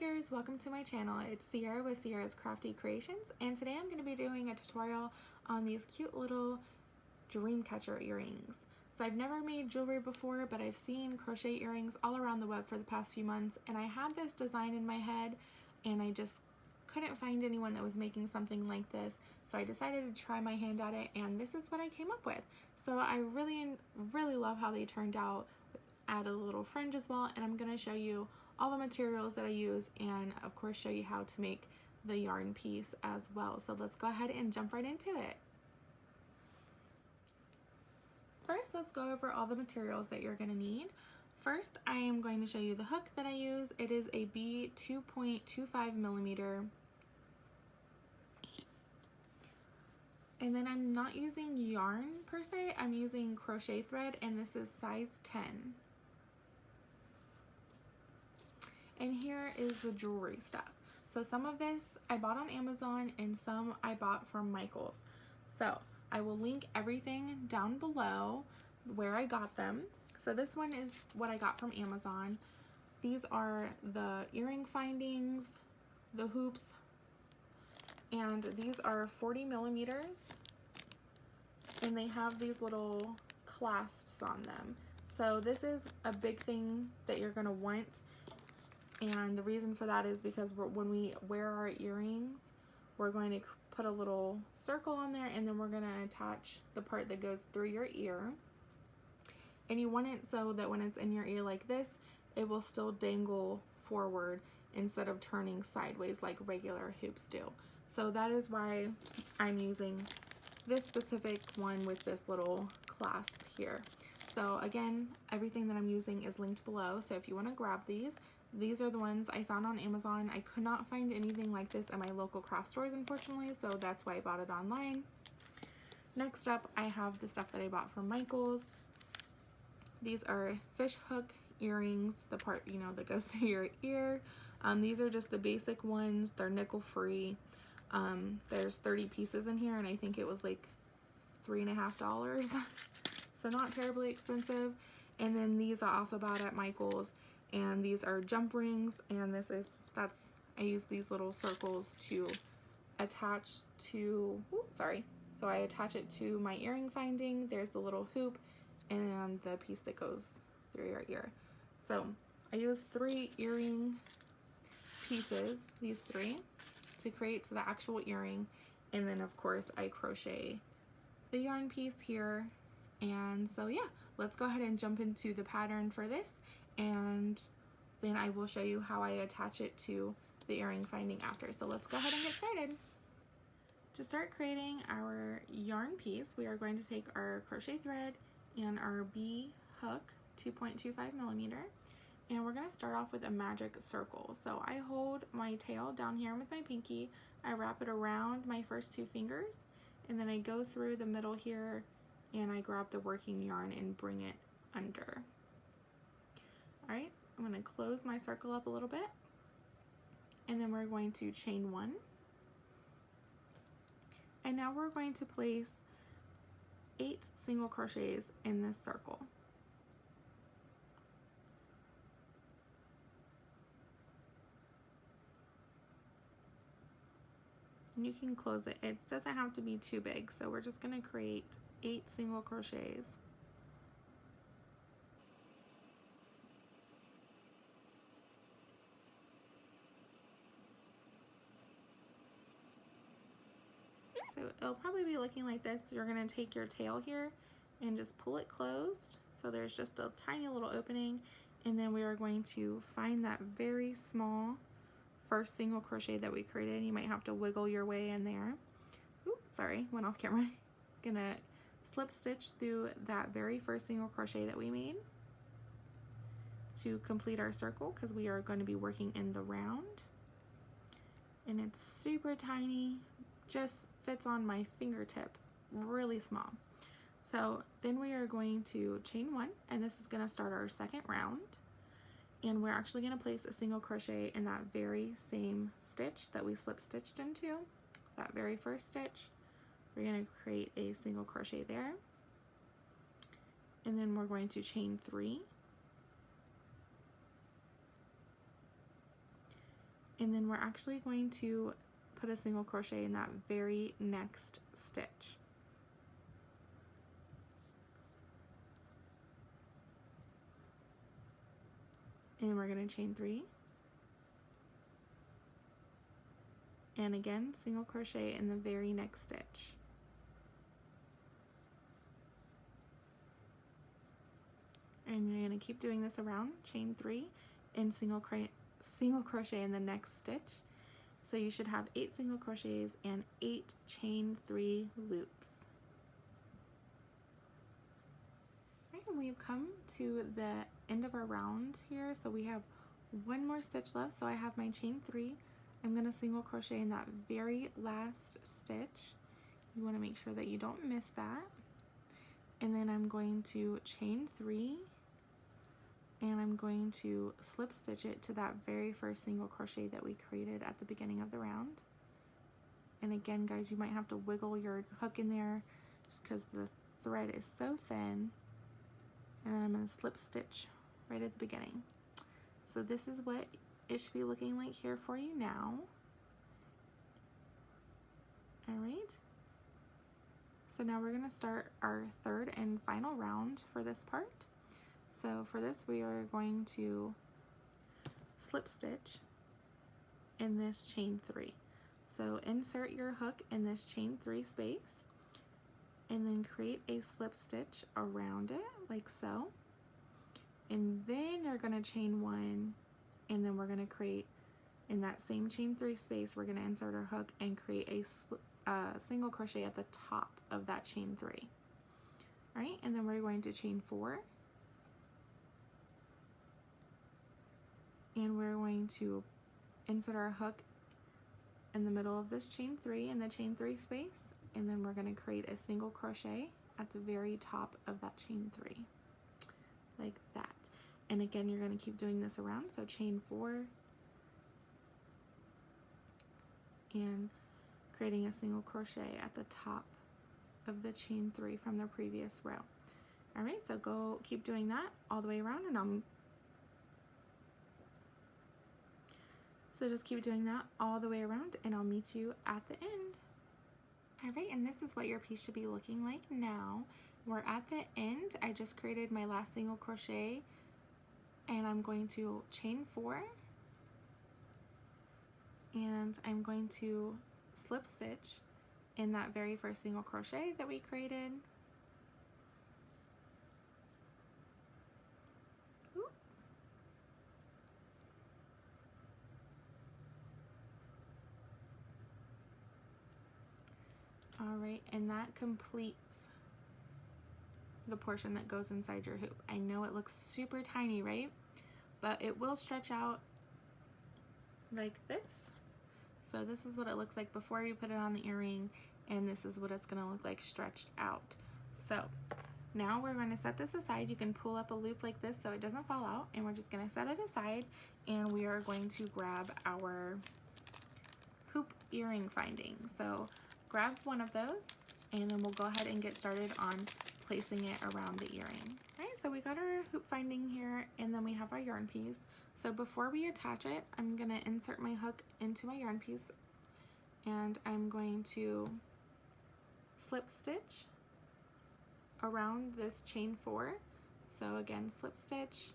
makers, welcome to my channel. It's Sierra with Sierra's Crafty Creations, and today I'm going to be doing a tutorial on these cute little dream catcher earrings. So I've never made jewelry before, but I've seen crochet earrings all around the web for the past few months, and I had this design in my head and I just couldn't find anyone that was making something like this, so I decided to try my hand at it, and this is what I came up with. So I really love how they turned out. Add a little fringe as well, and I'm going to show you all the materials that I use and of course show you how to make the yarn piece as well. So let's go ahead and jump right into it. First, let's go over all the materials that you're going to need. First, I am going to show you the hook that I use. It is a B 2.25 millimeter. And then I'm not using yarn per se, I'm using crochet thread, and this is size 10. And here is the jewelry stuff. So some of this I bought on Amazon and some I bought from Michael's. So I will link everything down below where I got them. So this one is what I got from Amazon. These are the earring findings, the hoops, and these are 40 millimeters, and they have these little clasps on them. So this is a big thing that you're gonna want, and the reason for that is because when we wear our earrings, we're going to put a little circle on there, and then we're gonna attach the part that goes through your ear. And you want it so that when it's in your ear like this, it will still dangle forward instead of turning sideways like regular hoops do. So that is why I'm using this specific one with this little clasp here. So again, everything that I'm using is linked below. So if you want to grab these are the ones I found on Amazon. I could not find anything like this at my local craft stores, unfortunately, so that's why I bought it online. Next up, I have the stuff that I bought from Michael's. These are fish hook earrings, the part, you know, that goes through your ear. These are just the basic ones. They're nickel free. There's 30 pieces in here, and I think it was like $3.50, so not terribly expensive. And then these I also bought at Michael's, and these are jump rings, and I use these little circles to attach to, so I attach it to my earring finding. There's the little hoop and the piece that goes through your ear. So I use 3 earring pieces, these 3, to create the actual earring, and then of course I crochet the yarn piece here. And so yeah, let's go ahead and jump into the pattern for this, and then I will show you how I attach it to the earring finding after. So let's go ahead and get started. To start creating our yarn piece, we are going to take our crochet thread and our B hook 2.25 millimeter, and we're going to start off with a magic circle. So I hold my tail down here with my pinky, I wrap it around my first 2 fingers, and then I go through the middle here and I grab the working yarn and bring it under. Alright, I'm going to close my circle up a little bit, and then we're going to chain 1. And now we're going to place 8 single crochets in this circle. And you can close it. It doesn't have to be too big, so we're just going to create 8 single crochets. So it'll probably be looking like this. You're going to take your tail here and just pull it closed, so there's just a tiny little opening, and then we are going to find that very small first single crochet that we created. You might have to wiggle your way in there. Oops, sorry, went off camera. Gonna slip stitch through that very first single crochet that we made to complete our circle, because we are going to be working in the round, and it's super tiny, just fits on my fingertip, really small. So then we are going to chain 1, and this is going to start our second round, and we're actually going to place a single crochet in that very same stitch that we slip stitched into, that very first stitch. We're going to create a single crochet there, and then we're going to chain 3, And then we're actually going to put a single crochet in that very next stitch. And we're going to chain 3. And again, single crochet in the very next stitch. And you're going to keep doing this around, chain 3 and single crochet in the next stitch. So you should have 8 single crochets and 8 chain 3 loops. Right, and we've come to the end of our round here, so we have one more stitch left. So I have my chain 3. I'm going to single crochet in that very last stitch. You want to make sure that you don't miss that. And then I'm going to chain 3, and I'm going to slip stitch it to that very first single crochet that we created at the beginning of the round. And again, guys, you might have to wiggle your hook in there just because the thread is so thin. And then I'm going to slip stitch right at the beginning. So this is what it should be looking like here for you now. All right. So now we're going to start our third and final round for this part. So for this, we are going to slip stitch in this chain 3. So insert your hook in this chain 3 space, and then create a slip stitch around it like so. And then you're going to chain 1, and then we're going to create in that same chain 3 space, we're going to insert our hook and create a single crochet at the top of that chain 3. All right, and then we're going to chain 4. And we're going to insert our hook in the middle of this chain 3 in the chain 3 space, and then we're going to create a single crochet at the very top of that chain 3 like that. And again, you're going to keep doing this around, so chain 4 and creating a single crochet at the top of the chain 3 from the previous row. All right, so go keep doing that all the way around, and so just keep doing that all the way around, and I'll meet you at the end. All right, and this is what your piece should be looking like now. We're at the end. I just created my last single crochet, and I'm going to chain 4, and I'm going to slip stitch in that very first single crochet that we created. All right, and that completes the portion that goes inside your hoop. I know it looks super tiny, right? But it will stretch out like this. So this is what it looks like before you put it on the earring, and this is what it's gonna look like stretched out. So now we're going to set this aside. You can pull up a loop like this so it doesn't fall out, and we're just gonna set it aside, and we are going to grab our hoop earring finding. So grab one of those, and then we'll go ahead and get started on placing it around the earring. All right, so we got our hoop finding here, and then we have our yarn piece. So before we attach it, I'm gonna insert my hook into my yarn piece, and I'm going to slip stitch around this chain 4. So again, slip stitch,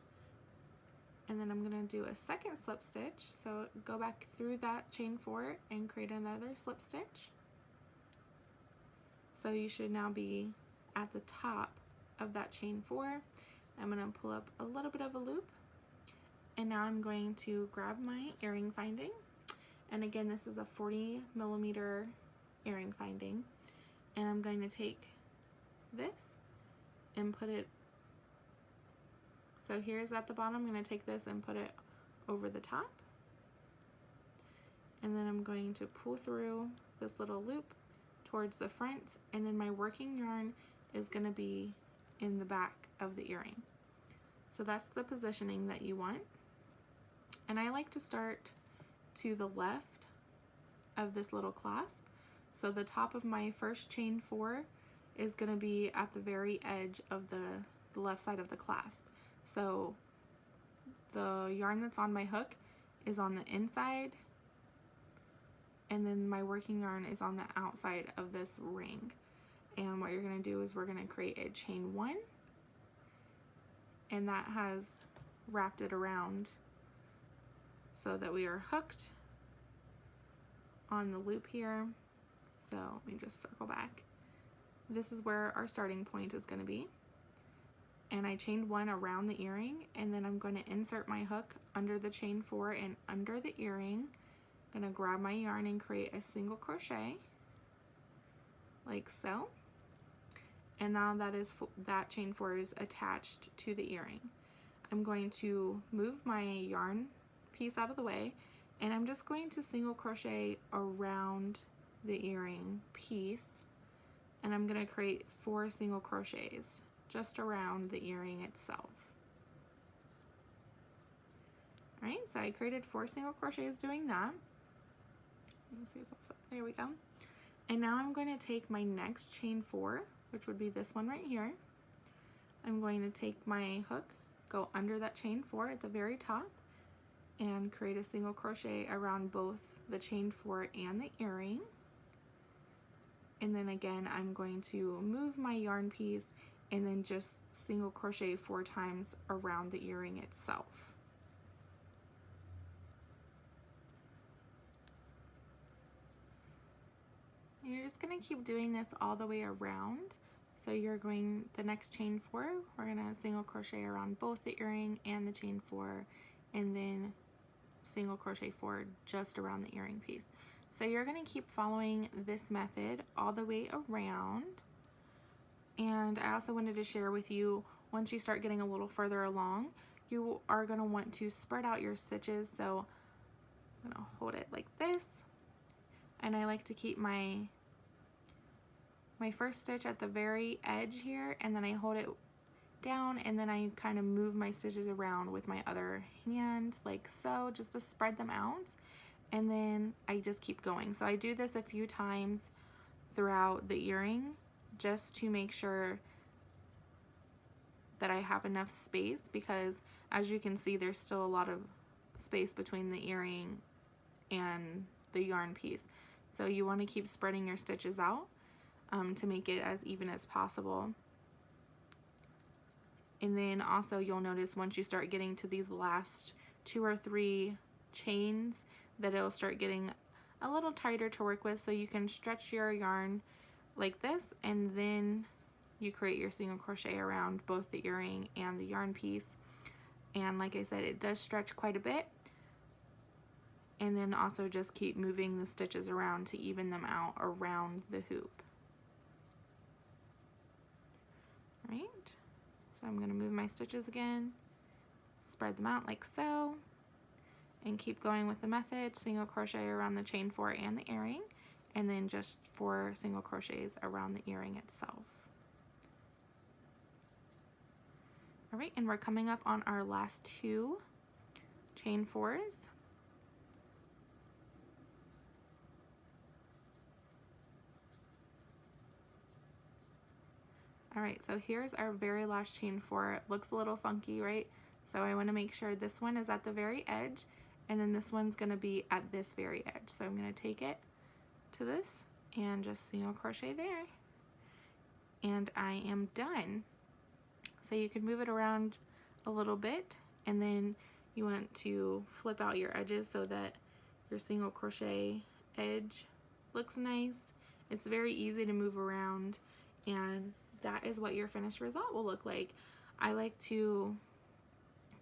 and then I'm gonna do a second slip stitch. So go back through that chain 4 and create another slip stitch. So you should now be at the top of that chain 4. I'm going to pull up a little bit of a loop, and now I'm going to grab my earring finding, and again, this is a 40mm earring finding, and I'm going to take this and put it, so here's at the bottom. I'm going to take this and put it over the top, and then I'm going to pull through this little loop towards the front, and then my working yarn is going to be in the back of the earring. So that's the positioning that you want. And I like to start to the left of this little clasp. So the top of my first chain 4 is going to be at the very edge of the left side of the clasp. So the yarn that's on my hook is on the inside, and then my working yarn is on the outside of this ring. And what you're going to do is we're going to create a chain 1, and that has wrapped it around so that we are hooked on the loop here. So let me just circle back. This is where our starting point is going to be. And I chained 1 around the earring, and then I'm going to insert my hook under the chain 4 and under the earring. I'm going to grab my yarn and create a single crochet like so. And now that chain 4 is attached to the earring. I'm going to move my yarn piece out of the way, and I'm just going to single crochet around the earring piece, and I'm going to create 4 single crochets just around the earring itself. Alright, so I created 4 single crochets doing that. Let me see if there we go. And now I'm going to take my next chain 4, which would be this one right here. I'm going to take my hook, go under that chain 4 at the very top, and create a single crochet around both the chain 4 and the earring. And then again, I'm going to move my yarn piece and then just single crochet 4 times around the earring itself. And you're just going to keep doing this all the way around. So you're going, the next chain 4, we're going to single crochet around both the earring and the chain 4, and then single crochet 4 just around the earring piece. So you're going to keep following this method all the way around. And I also wanted to share with you, once you start getting a little further along, you are going to want to spread out your stitches. So I'm going to hold it like this, and I like to keep my first stitch at the very edge here, and then I hold it down, and then I kind of move my stitches around with my other hand like so, just to spread them out, and then I just keep going. So I do this a few times throughout the earring just to make sure that I have enough space, because as you can see, there's still a lot of space between the earring and the yarn piece. So you want to keep spreading your stitches out to make it as even as possible. And then also you'll notice once you start getting to these last 2 or 3 chains that it'll start getting a little tighter to work with, so you can stretch your yarn like this, and then you create your single crochet around both the earring and the yarn piece. And like I said, it does stretch quite a bit. And then also just keep moving the stitches around to even them out around the hoop. Right? So I'm going to move my stitches again, spread them out like so, and keep going with the method. Single crochet around the chain 4 and the earring, and then just 4 single crochets around the earring itself. Alright, and we're coming up on our last 2 chain 4s. Alright, so here's our very last chain 4. It looks a little funky, right? So I want to make sure this one is at the very edge, and then this one's going to be at this very edge. So I'm going to take it to this and just single crochet there. And I am done. So you can move it around a little bit, and then you want to flip out your edges so that your single crochet edge looks nice. It's very easy to move around, and that is what your finished result will look like. I like to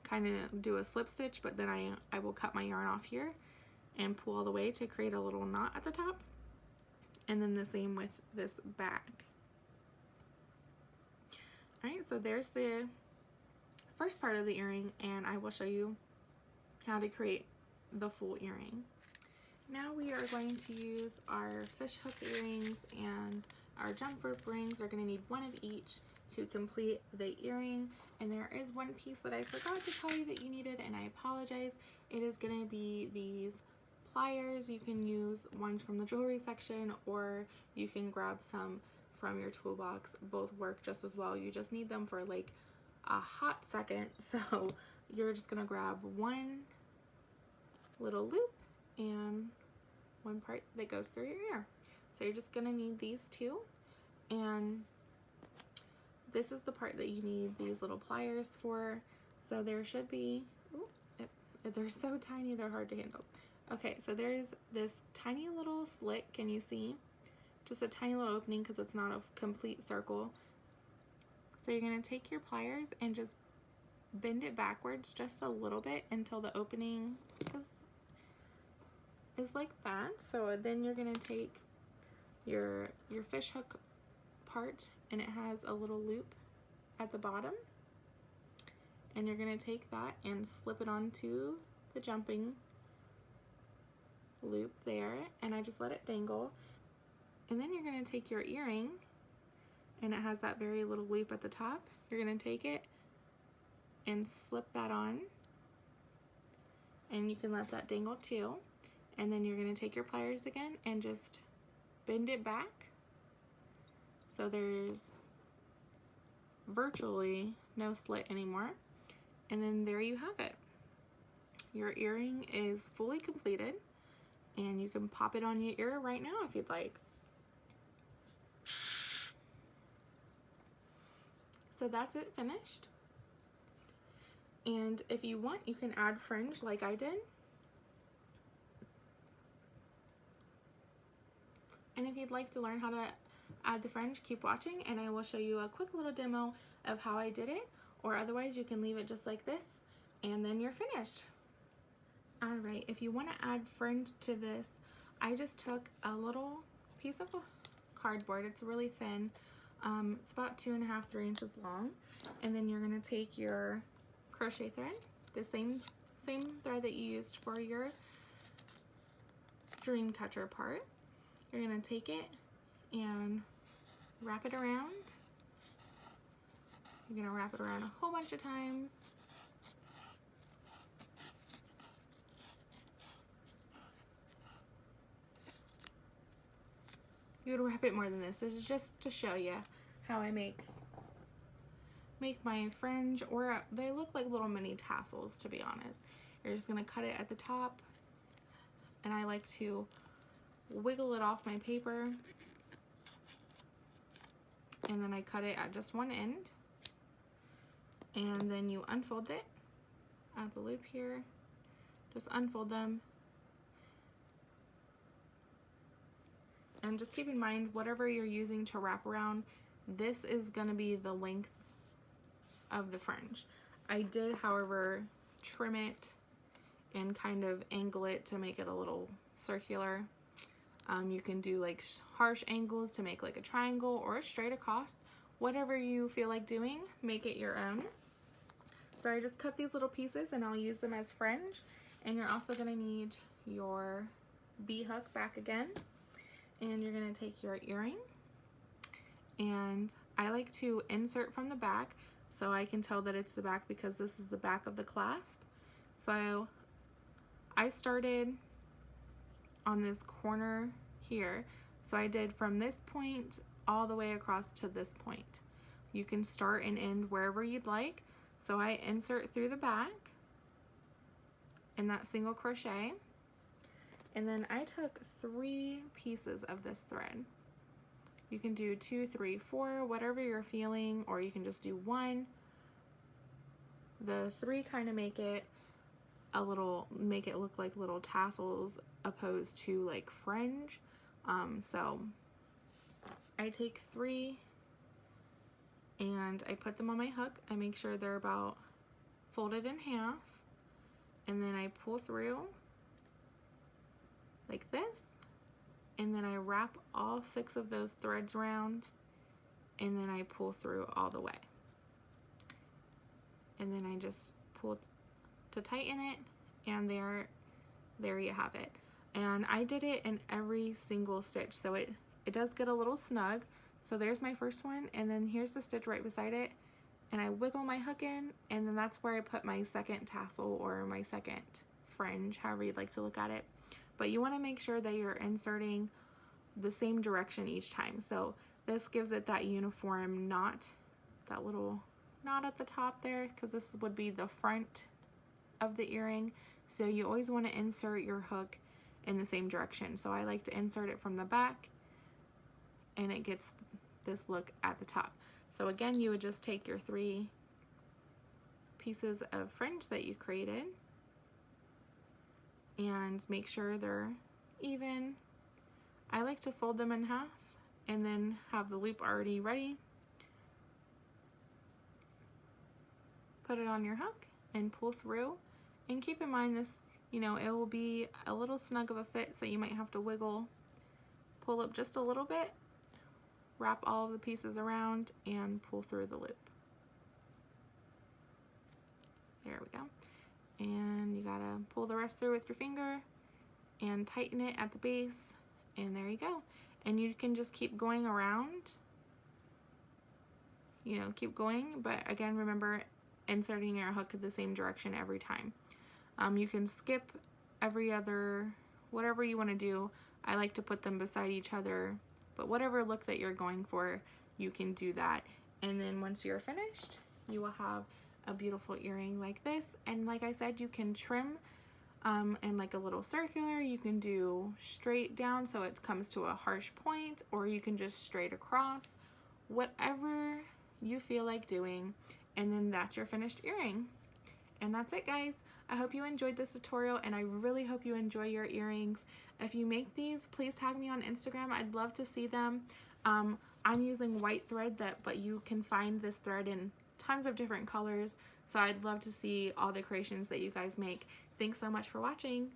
kind of do a slip stitch, but then I will cut my yarn off here and pull all the way to create a little knot at the top, and then the same with this back. Alright, so there's the first part of the earring, and I will show you how to create the full earring. Now we are going to use our fish hook earrings and our jump rope rings. We're going to need one of each to complete the earring, and there is one piece that I forgot to tell you that you needed, and I apologize. It is going to be these pliers. You can use ones from the jewelry section, or you can grab some from your toolbox. Both work just as well. You just need them for like a hot second, so you're just going to grab one little loop and one part that goes through your ear. So you're just gonna need these two, and this is the part that you need these little pliers for. So there should be, ooh, they're so tiny, they're hard to handle. Okay, so there's this tiny little slit, can you see? Just a tiny little opening because it's not a complete circle. So you're gonna take your pliers and just bend it backwards just a little bit until the opening is like that. So then you're gonna take your fish hook part, and it has a little loop at the bottom, and you're gonna take that and slip it onto the jumping loop there, and I just let it dangle. And then you're gonna take your earring, and it has that very little loop at the top. You're gonna take it and slip that on, and you can let that dangle too. And then you're gonna take your pliers again and just bend it back so there's virtually no slit anymore. And then there you have it. Your earring is fully completed, and you can pop it on your ear right now if you'd like. So that's it, finished. And if you want, you can add fringe like I did. And if you'd like to learn how to add the fringe, keep watching, and I will show you a quick little demo of how I did it, or otherwise you can leave it just like this, and then you're finished. Alright, if you want to add fringe to this, I just took a little piece of cardboard. It's really thin. It's about 2.5 to 3 inches long, and then you're going to take your crochet thread, the same thread that you used for your dream catcher part. You're going to take it and wrap it around. You're going to wrap it around a whole bunch of times. You would wrap it more than this. This is just to show you how I make my fringe, or they look like little mini tassels, to be honest. You're just going to cut it at the top, and I like to wiggle it off my paper, and then I cut it at just one end, and then you unfold it at the loop here. Just unfold them, and just keep in mind, whatever you're using to wrap around, this is going to be the length of the fringe. I did, however, trim it and kind of angle it to make it a little circular. You can do like harsh angles to make like a triangle, or straight across. Whatever you feel like doing, make it your own. So I just cut these little pieces, and I'll use them as fringe. And you're also going to need your bee hook back again, and you're going to take your earring, and I like to insert from the back so I can tell that it's the back, because this is the back of the clasp. So I started on this corner here, so I did from this point all the way across to this point. You can start and end wherever you'd like. So I insert through the back in that single crochet, and then I took 3 pieces of this thread. You can do 2, 3, 4, whatever you're feeling, or you can just do 1. The 3 kind of make it look like little tassels opposed to like fringe. So I take 3 and I put them on my hook. I make sure they're about folded in half, and then I pull through like this, and then I wrap all 6 of those threads around, and then I pull through all the way, and then I just pull to tighten it, and there you have it. And I did it in every single stitch, so it does get a little snug. So there's my first one, and then here's the stitch right beside it, and I wiggle my hook in, and then that's where I put my second tassel or my second fringe, however you'd like to look at it. But you want to make sure that you're inserting the same direction each time. So this gives it that uniform knot, that little knot at the top there, because this would be the front of the earring. So you always want to insert your hook in the same direction. So I like to insert it from the back, and it gets this look at the top. So again, you would just take your 3 pieces of fringe that you created and make sure they're even. I like to fold them in half and then have the loop already ready. Put it on your hook and pull through, and keep in mind this, you know, it will be a little snug of a fit, so you might have to wiggle, pull up just a little bit, wrap all of the pieces around, and pull through the loop. There we go. And you gotta pull the rest through with your finger and tighten it at the base, and there you go. And you can just keep going around, you know, keep going, but again, remember inserting your hook in the same direction every time. You can skip every other, whatever you want to do. I like to put them beside each other, but whatever look that you're going for, you can do that. And then once you're finished, you will have a beautiful earring like this. And like I said, you can trim in like a little circular. You can do straight down so it comes to a harsh point, or you can just straight across, whatever you feel like doing. And then that's your finished earring. And that's it, guys. I hope you enjoyed this tutorial, and I really hope you enjoy your earrings. If you make these, please tag me on Instagram. I'd love to see them. I'm using white thread, but you can find this thread in tons of different colors, so I'd love to see all the creations that you guys make. Thanks so much for watching.